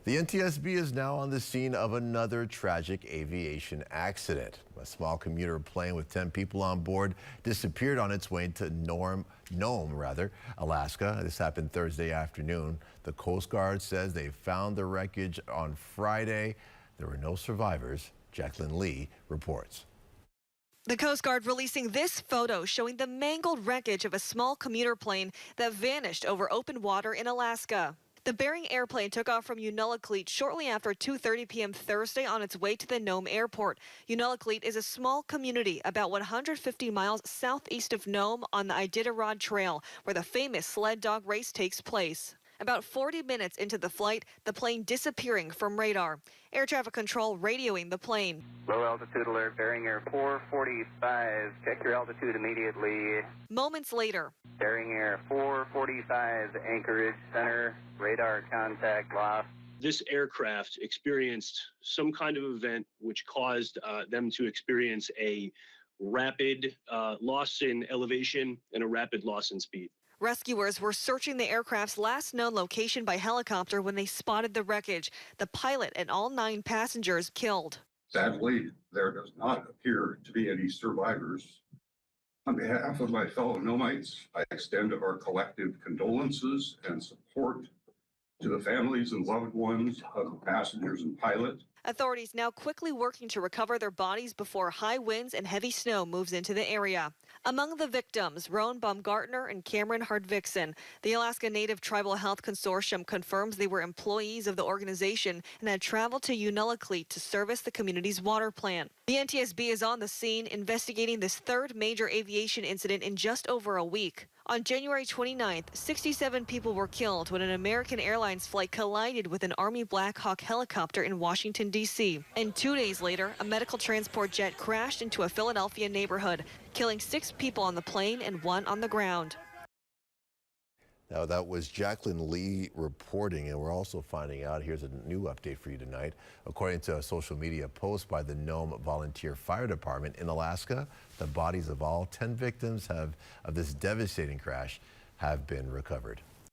The NTSB is now on the scene of another tragic aviation accident. A small commuter plane with 10 people on board disappeared on its way to Nome, Alaska. This happened Thursday afternoon. The Coast Guard says they found the wreckage on Friday. There were no survivors. Jacqueline Lee reports. The Coast Guard releasing this photo showing the mangled wreckage of a small commuter plane that vanished over open water in Alaska. The Bering airplane took off from Unalakleet shortly after 2:30 p.m. Thursday on its way to the Nome airport. Unalakleet is a small community about 150 miles southeast of Nome on the Iditarod Trail, where the famous sled dog race takes place. About 40 minutes into the flight, the plane disappearing from radar. Air traffic control radioing the plane. Low altitude alert, Bering Air 445. Check your altitude immediately. Moments later. Bering Air 445, Anchorage Center, radar contact lost. This aircraft experienced some kind of event which caused them to experience a rapid loss in elevation and a rapid loss in speed. Rescuers were searching the aircraft's last known location by helicopter when they spotted the wreckage. The pilot and all 9 passengers killed. Sadly, there does not appear to be any survivors. On behalf of my fellow Nomites, I extend our collective condolences and support to the families and loved ones of the passengers and pilot. Authorities now quickly working to recover their bodies before high winds and heavy snow moves into the area. Among the victims, Roan Baumgartner and Cameron Hardvixen. The Alaska Native Tribal Health Consortium confirms they were employees of the organization and had traveled to Unalakleet to service the community's water plant. The NTSB is on the scene investigating this third major aviation incident in just over a week. On January 29th, 67 people were killed when an American Airlines flight collided with an Army Black Hawk helicopter in Washington, D.C. And 2 days later, a medical transport jet crashed into a Philadelphia neighborhood, killing 6 people on the plane and 1 on the ground. Now, that was Jacqueline Lee reporting, and we're also finding out, here's a new update for you tonight. According to a social media post by the Nome Volunteer Fire Department in Alaska, the bodies of all 10 victims of this devastating crash have been recovered.